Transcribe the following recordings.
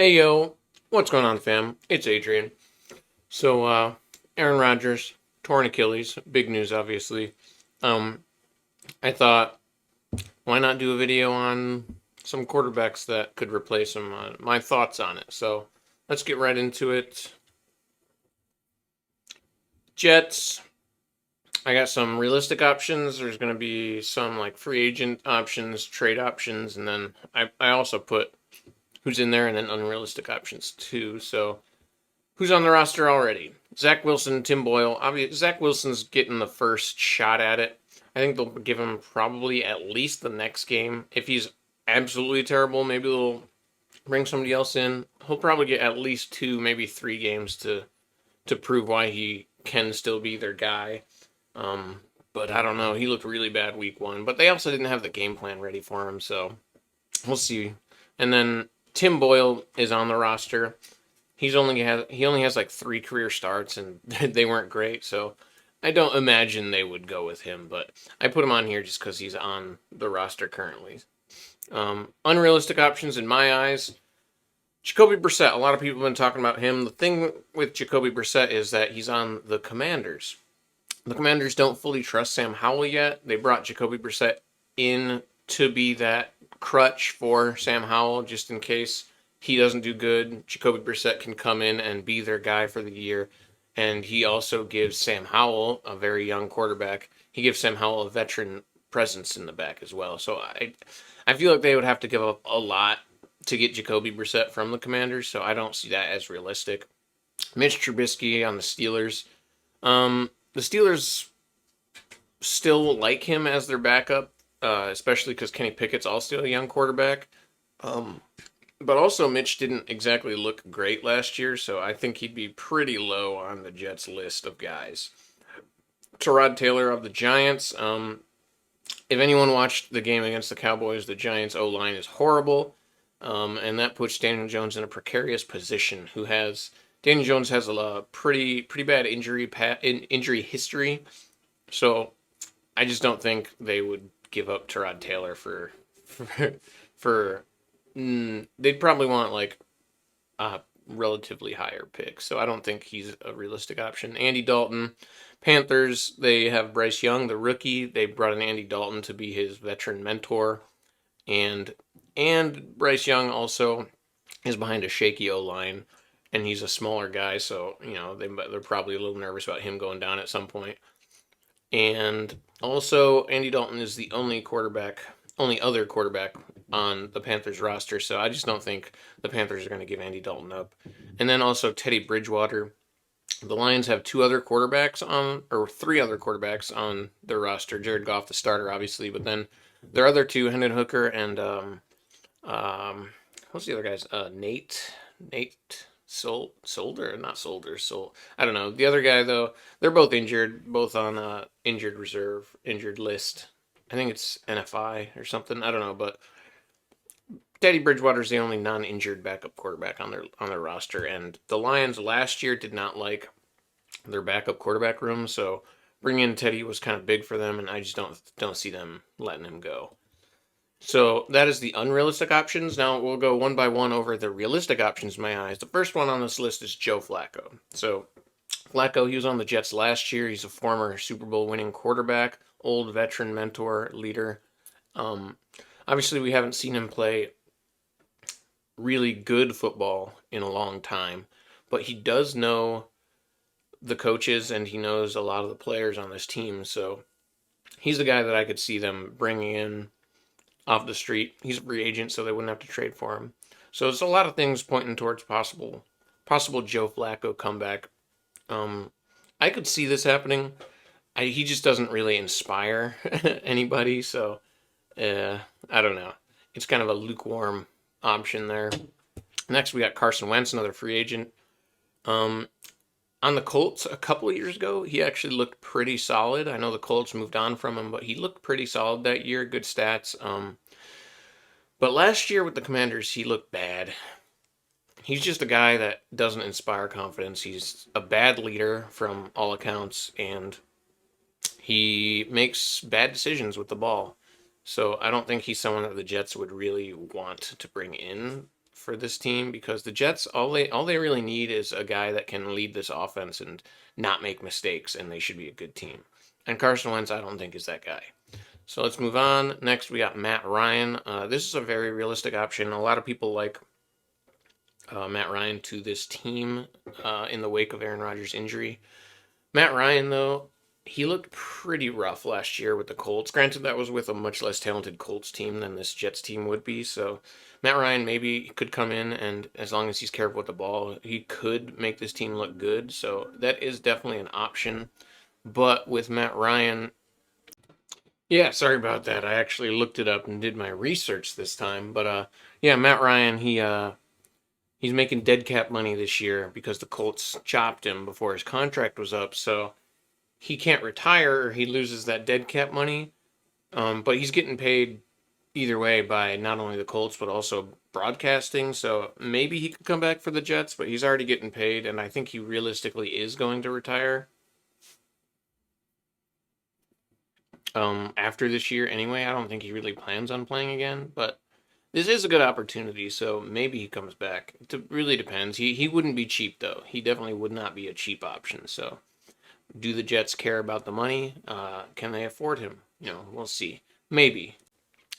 Hey yo, what's going on, fam? It's Adrian. Aaron Rodgers, torn Achilles, big news, obviously. Um, I thought, why not do a video on some quarterbacks that could replace him? My thoughts on it. So, let's get right into it. Jets. I got some realistic options. There's going to be some like free agent options, trade options, and then I also put who's in there and then unrealistic options too. So, who's on the roster already? Zach Wilson, Tim Boyle. Obviously, Zach Wilson's getting the first shot at it. I think they'll give him probably at least the next game. If he's absolutely terrible, maybe they'll bring somebody else in. He'll probably get at least 2, maybe 3 games to prove why he can still be their guy. Um, but I don't know. He looked really bad week 1. But they also didn't have the game plan ready for him, so we'll see. And then Tim Boyle is on the roster. He only has like 3 career starts and they weren't great, so I don't imagine they would go with him. But I put him on here just because he's on the roster currently. Unrealistic options in my eyes. Jacoby Brissett. A lot of people have been talking about him. The thing with Jacoby Brissett is that he's on the Commanders. The Commanders don't fully trust Sam Howell yet. They brought Jacoby Brissett in to be that crutch for Sam Howell just in case he doesn't do good. Jacoby Brissett can come in and be their guy for the year. And he also gives Sam Howell, a very young quarterback, he gives Sam Howell a veteran presence in the back as well. So I feel like they would have to give up a lot to get Jacoby Brissett from the Commanders, so I don't see that as realistic. Mitch Trubisky on the Steelers. The Steelers still like him as their backup, especially because Kenny Pickett's also a young quarterback. But also, Mitch didn't exactly look great last year, so I think he'd be pretty low on the Jets' list of guys. Tyrod Taylor of the Giants. If anyone watched the game against the Cowboys, the Giants' O-line is horrible, and that puts Daniel Jones in a precarious position. Daniel Jones has a pretty bad injury history, so I just don't think they would give up Tyrod Taylor for they'd probably want like a relatively higher pick. So I don't think he's a realistic option. Andy Dalton, Panthers, they have Bryce Young, the rookie. They brought in Andy Dalton to be his veteran mentor. And Bryce Young also is behind a shaky O line, and he's a smaller guy, so they're probably a little nervous about him going down at some point. And also, Andy Dalton is the only other quarterback on the Panthers roster, so I just don't think the Panthers are going to give Andy Dalton up. And then also Teddy Bridgewater. The Lions have 3 other quarterbacks on their roster. Jared Goff, the starter, obviously, but then their other 2, Hendon Hooker and what's the other guy's? Nate Solder, not Solder. I don't know. The other guy though, they're both injured, both on injured list. I think it's NFI or something. I don't know, but Teddy Bridgewater's the only non-injured backup quarterback on their roster, and the Lions last year did not like their backup quarterback room, so bringing in Teddy was kind of big for them, and I just don't see them letting him go. So that is the unrealistic options. Now we'll go one by one over the realistic options in my eyes. The first one on this list is Joe Flacco. So Flacco, he was on the Jets last year. He's a former Super Bowl winning quarterback, old veteran mentor, leader. Obviously, we haven't seen him play really good football in a long time, but he does know the coaches and he knows a lot of the players on this team. So he's the guy that I could see them bringing in off the street. He's a free agent, so they wouldn't have to trade for him. So there's a lot of things pointing towards possible Joe Flacco comeback. I could see this happening. He just doesn't really inspire anybody, so I don't know. It's kind of a lukewarm option there. Next, we got Carson Wentz, another free agent. On the Colts a couple of years ago, he actually looked pretty solid. I know the Colts moved on from him, but he looked pretty solid that year. Good stats. But last year with the Commanders, he looked bad. He's just a guy that doesn't inspire confidence. He's a bad leader from all accounts, and he makes bad decisions with the ball. So I don't think he's someone that the Jets would really want to bring in for this team because the Jets all they really need is a guy that can lead this offense and not make mistakes, and they should be a good team. And Carson Wentz, I don't think is that guy. So let's move on. Next, we got Matt Ryan. This is a very realistic option. A lot of people like Matt Ryan to this team in the wake of Aaron Rodgers' injury. Matt Ryan, though, he looked pretty rough last year with the Colts. Granted, that was with a much less talented Colts team than this Jets team would be. So Matt Ryan maybe could come in, and as long as he's careful with the ball, he could make this team look good. So that is definitely an option. But with Matt Ryan, yeah, sorry about that. I actually looked it up and did my research this time. But yeah, Matt Ryan, he's making dead cap money this year because the Colts chopped him before his contract was up. So he can't retire or he loses that dead cap money. But he's getting paid either way by not only the Colts but also broadcasting. So maybe he could come back for the Jets, but he's already getting paid, and I think he realistically is going to retire after this year anyway. I don't think he really plans on playing again, but this is a good opportunity, so maybe he comes back. It really depends. He wouldn't be cheap though. He definitely would not be a cheap option. So do the Jets care about the money? Can they afford him? We'll see. Maybe.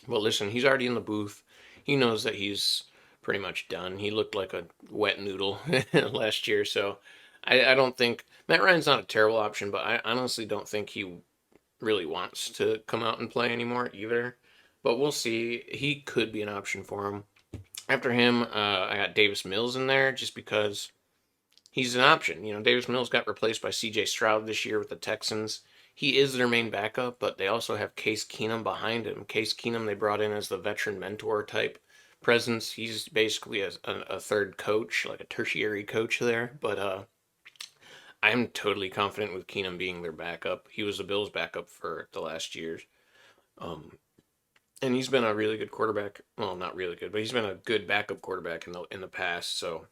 But listen, he's already in the booth. He knows that he's pretty much done. He looked like a wet noodle last year, so I don't think Matt Ryan's not a terrible option, but I honestly don't think he really wants to come out and play anymore either. But we'll see. He could be an option for him. After him, I got Davis Mills in there just because he's an option. Davis Mills got replaced by C.J. Stroud this year with the Texans. He is their main backup, but they also have Case Keenum behind him. Case Keenum they brought in as the veteran mentor type presence. He's basically a third coach, like a tertiary coach there. But I'm totally confident with Keenum being their backup. He was the Bills' backup for the last years. Um, and he's been a really good quarterback. Well, not really good, but he's been a good backup quarterback in the past. So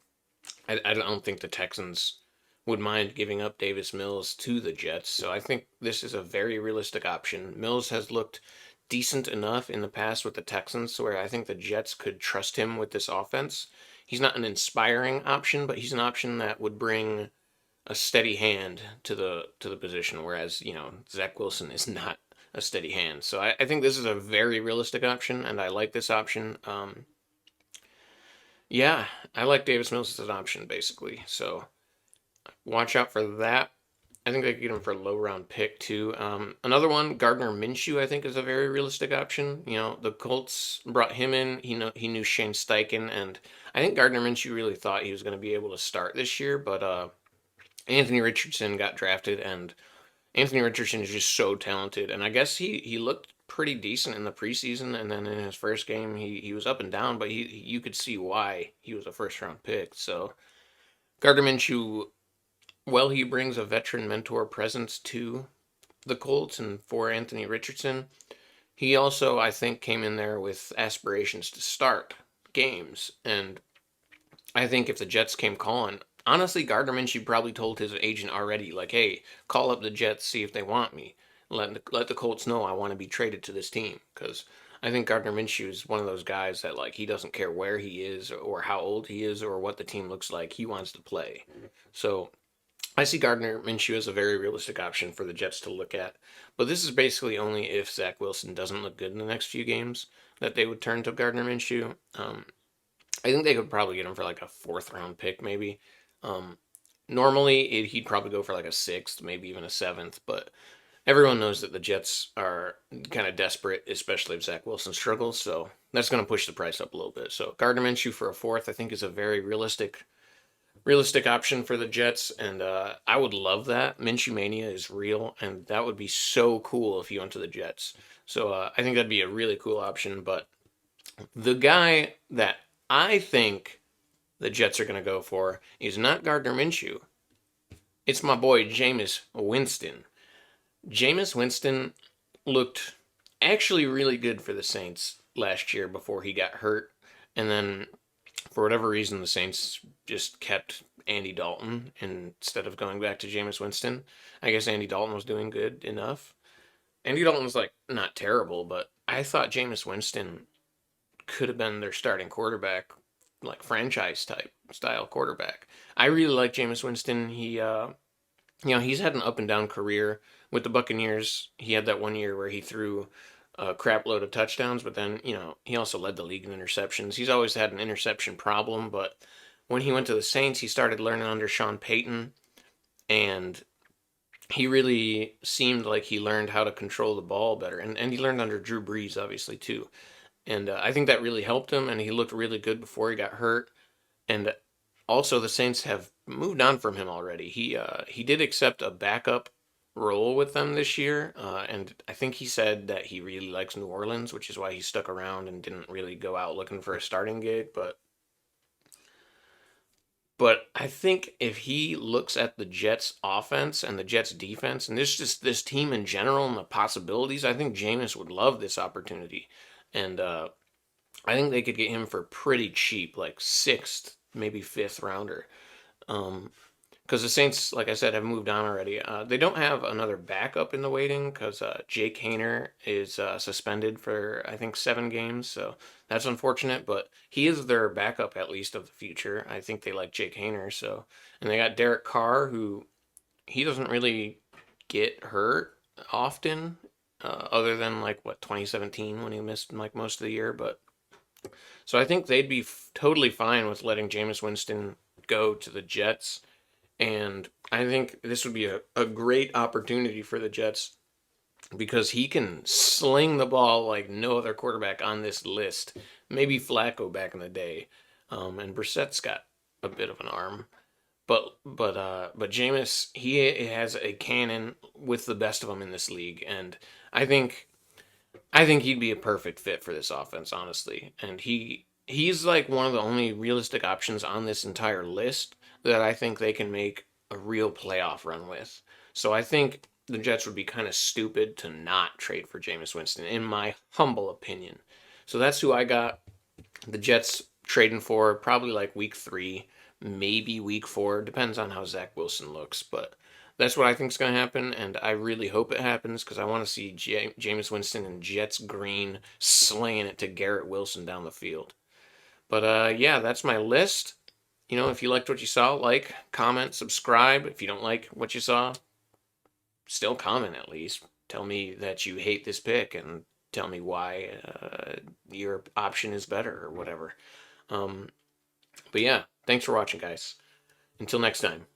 I don't think the Texans would mind giving up Davis Mills to the Jets. So I think this is a very realistic option. Mills has looked decent enough in the past with the Texans where I think the Jets could trust him with this offense. He's not an inspiring option, but he's an option that would bring a steady hand to the position, whereas Zach Wilson is not a steady hand. So I think this is a very realistic option, and I like this option. Yeah, I like Davis Mills as an option basically. So watch out for that. I think they could get him for a low round pick too. Another one, Gardner Minshew, I think is a very realistic option. The Colts brought him in. He knew Shane Steichen, and I think Gardner Minshew really thought he was going to be able to start this year, but Anthony Richardson got drafted, and Anthony Richardson is just so talented. And I guess he looked pretty decent in the preseason, and then in his first game he was up and down, but you could see why he was a first round pick. So Gardner Minshew, well, he brings a veteran mentor presence to the Colts and for Anthony Richardson. He also, I think, came in there with aspirations to start games, and I think if the Jets came calling, honestly, Gardner Minshew probably told his agent already, like, "Hey, call up the Jets, see if they want me. Let the Colts know I want to be traded to this team." Because I think Gardner Minshew is one of those guys that like he doesn't care where he is or how old he is or what the team looks like. He wants to play. So I see Gardner Minshew as a very realistic option for the Jets to look at. But this is basically only if Zach Wilson doesn't look good in the next few games that they would turn to Gardner Minshew. I think they could probably get him for like a fourth round pick, maybe. Um, Normally, he'd probably go for like a sixth, maybe even a seventh, but everyone knows that the Jets are kind of desperate, especially if Zach Wilson struggles, so that's going to push the price up a little bit. So Gardner Minshew for a fourth, I think, is a very realistic option for the Jets, and I would love that. Minshew mania is real, and that would be so cool if he went to the Jets. So I think that'd be a really cool option, but the guy that I think the Jets are going to go for is not Gardner Minshew. It's my boy Jameis Winston. Jameis Winston looked actually really good for the Saints last year before he got hurt. And then, for whatever reason, the Saints just kept Andy Dalton instead of going back to Jameis Winston. I guess Andy Dalton was doing good enough. Andy Dalton was like not terrible, but I thought Jameis Winston could have been their starting quarterback like franchise type style quarterback. I really like Jameis Winston. He's had an up and down career with the Buccaneers. He had that one year where he threw a crap load of touchdowns, but then, he also led the league in interceptions. He's always had an interception problem, but when he went to the Saints, he started learning under Sean Payton, and he really seemed like he learned how to control the ball better. And he learned under Drew Brees, obviously, too. And I think that really helped him, and he looked really good before he got hurt. And also, the Saints have moved on from him already. He did accept a backup role with them this year, and I think he said that he really likes New Orleans, which is why he stuck around and didn't really go out looking for a starting gig. But I think if he looks at the Jets offense and the Jets defense and this team in general and the possibilities, I think Jameis would love this opportunity. And I think they could get him for pretty cheap, like sixth, maybe fifth rounder. Because the Saints, like I said, have moved on already. They don't have another backup in the waiting because Jake Hayner is suspended for, I think, 7 games. So that's unfortunate, but he is their backup at least of the future. I think they like Jake Hayner. So, and they got Derek Carr, who he doesn't really get hurt often, other than like what 2017 when he missed like most of the year. But so I think they'd be totally fine with letting Jameis Winston go to the Jets. And I think this would be a great opportunity for the Jets because he can sling the ball like no other quarterback on this list. Maybe Flacco back in the day. And Brissett's got a bit of an arm. But Jameis, he has a cannon with the best of them in this league. And I think I think he'd be a perfect fit for this offense, honestly. And he's like one of the only realistic options on this entire list that I think they can make a real playoff run with. So I think the Jets would be kind of stupid to not trade for Jameis Winston, in my humble opinion. So that's who I got. The Jets trading for probably like week 3, maybe week 4. Depends on how Zach Wilson looks, but that's what I think is going to happen, and I really hope it happens because I want to see Jameis Winston and Jets green slaying it to Garrett Wilson down the field. But yeah, that's my list. If you liked what you saw, like, comment, subscribe. If you don't like what you saw, still comment at least. Tell me that you hate this pick and tell me why your option is better or whatever. But yeah, thanks for watching, guys. Until next time.